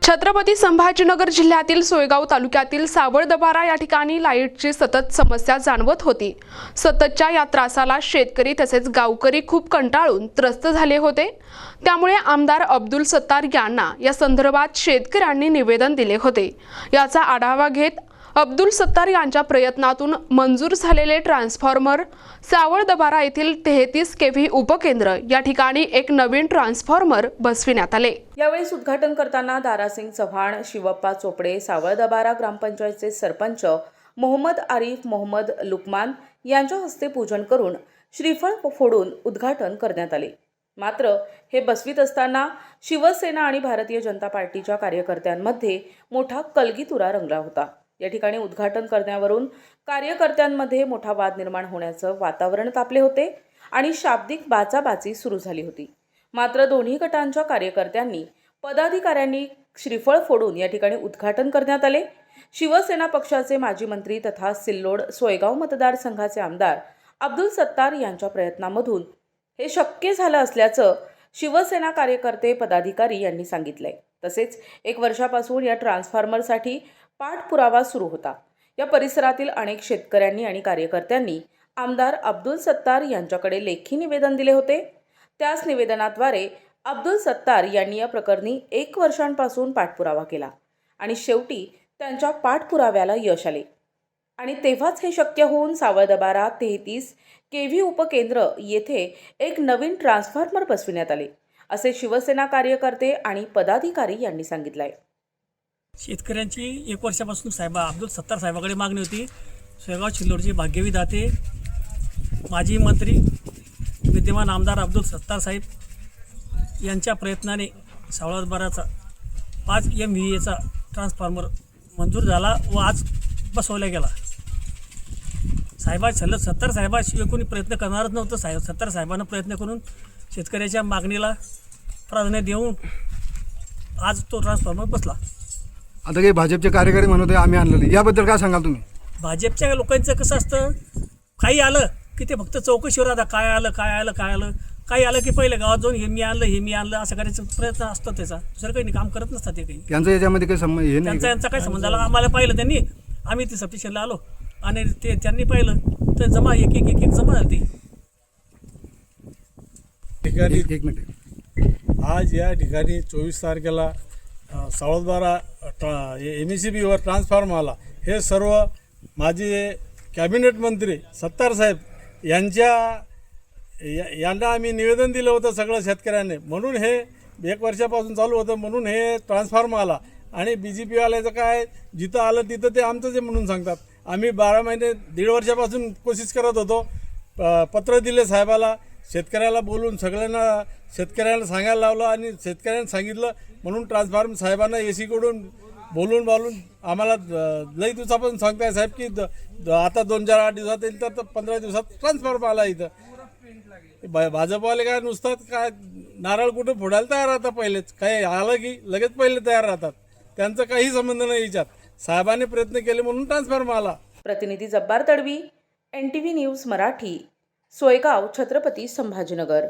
छत्रपती संभाजीनगर जिल्ह्यातील सोयगाव तालुक्यातील सावळदबारा या ठिकाणी लाईटची सतत समस्या जाणवत होती। सततच्या या त्रासाला शेतकरी तसेच गावकरी खूप कंटाळून त्रस्त झाले होते। त्यामुळे आमदार अब्दुल सत्तार यांना या संदर्भात शेतकऱ्यांनी निवेदन दिले होते। याचा आढावा घेत अब्दुल सत्तार यांच्या प्रयत्नातून मंजूर झालेले ट्रान्सफॉर्मर सावळदबारा येथील 33 केव्ही उपकेंद्र या ठिकाणी एक नवीन ट्रान्सफॉर्मर बसविण्यात आले। यावेळी उद्घाटन करताना दारासिंग चव्हाण, शिवप्पा चोपडे, सावळदबारा ग्रामपंचायतचे सरपंच मोहम्मद आरिफ मोहम्मद लुकमान यांच्या हस्ते पूजन करून श्रीफळ फोडून उद्घाटन करण्यात आले। मात्र हे बसवीत असताना शिवसेना आणि भारतीय जनता पार्टीच्या कार्यकर्त्यांमध्ये मोठा कलगीतुरा रंगला होता। या ठिकाणी उद्घाटन करण्यावरून कार्यकर्त्यांमध्ये मोठा वाद निर्माण होण्याचं वातावरण तापले होते आणि शाब्दिक बाचाबाची सुरू झाली होती। मात्र दोन्ही गटांच्या कार्यकर्त्यांनी पदाधिकाऱ्यांनी श्रीफळ फोडून या ठिकाणी उद्घाटन करण्यात आले। शिवसेना पक्षाचे माजी मंत्री तथा सिल्लोड सोयगाव मतदारसंघाचे आमदार अब्दुल सत्तार यांच्या प्रयत्नांमधून हे शक्य झालं असल्याचं शिवसेना कार्यकर्ते पदाधिकारी यांनी सांगितलंय। तसेच 1 वर्षापासून या ट्रान्सफॉर्मरसाठी पाठपुरावा सुरू होता। या परिसरातील अनेक शेतकऱ्यांनी आणि कार्यकर्त्यांनी आमदार अब्दुल सत्तार यांच्याकडे लेखी निवेदन दिले होते। त्याच निवेदनाद्वारे अब्दुल सत्तार यांनी या प्रकरणी 1 वर्षांपासून पाठपुरावा केला आणि शेवटी त्यांच्या पाठपुराव्याला यश आले आणि तेव्हाच हे शक्य होऊन सावळदबारा 33 केव्ही उपकेंद्र येथे एक नवीन ट्रान्सफॉर्मर बसविण्यात आले, असे शिवसेना कार्यकर्ते आणि पदाधिकारी यांनी सांगितले। शेतकऱ्यांची 1 वर्षापासून अब्दुल सत्तार साहेबांकडे मागणी होती। सोयगाव सिल्लोडचे भाग्यवी दाते माजी मंत्री विद्यमान आमदार अब्दुल सत्तार साहेब यांच्या प्रयत्नाने सावळदबाराचा 5 MVA ट्रान्सफॉर्मर मंजूर झाला व आज बसवला गेला। सत्तार साहेबाशिवाय कोणी प्रयत्न करणारच नव्हतं। सत्तार साहेबांना प्रयत्न करून शेतकऱ्याच्या मागणीला प्राधान्य देऊन आज तो ट्रान्सफॉर्मर बसला। आता काही भाजपचे कार्यकारी म्हणत आहे आम्ही आणलेले, याबद्दल काय सांगाल तुम्ही? भाजपच्या लोकांचं कसं असतं, काही आलं की ते फक्त चौकशीवर राहतात, काय आलं काही आलं की पहिले गावात जाऊन हे मी आणलं असं करायचा प्रयत्न असतो त्याचा। दुसरं काही काम करत नसतात ते काही। त्यांचा याच्यामध्ये काही संबंध हे नाही? त्यांचा काय संबंध झाला? आम्हाला पाहिलं त्यांनी, आम्ही ते सब्स्टेशनला आलो आणि त्यांनी पाहिलं तर जमा एक जमा झाली। एक मिनिट। आज या ठिकाणी 24 तारखेला सावळदबारा MECBवर ट्रान्सफॉर्मर आला। हे सर्व माजी कॅबिनेट मंत्री सत्तार साहेब यांना आम्ही निवेदन दिलं होतं सगळं शेतकऱ्यांनी, म्हणून हे 1 वर्षापासून चालू होतं, म्हणून हे ट्रान्सफॉर्मर आला। आणि BJP वाल्याचं काय, जिथं आलं तिथं ते आमचंच आहे म्हणून सांगतात। आम्ही 12 महिने 1.5 वर्षापासून कोशिश करत होतो, पत्र दिले साहेबाला, शेतकऱ्याला बोलून सगळ्यांना शेतकऱ्यांना सांगायला लावलं आणि शेतकऱ्यांना सांगितलं, म्हणून ट्रान्सफॉर्मर साहेबांना AC कडून बोलून आम्हाला लई दिवसापासून सांगताय साहेब की आता 2-4-8 दिवसात येईल, तर 15 दिवसात ट्रान्सफॉर्मर आला। इथं भाजपवाले काय नुसतात काय नारळ कुठं फोडायला तयार राहतात, पहिलेच काही आलं की लगेच पहिले तयार राहतात, त्यांचा काही संबंध नाही याच्यात। साहेबांनी प्रयत्न केले म्हणून ट्रान्सफॉर्मर आला। प्रतिनिधी जब्बार तडवी, NTV न्यूज मराठी, सोयगाव, छत्रपती संभाजीनगर।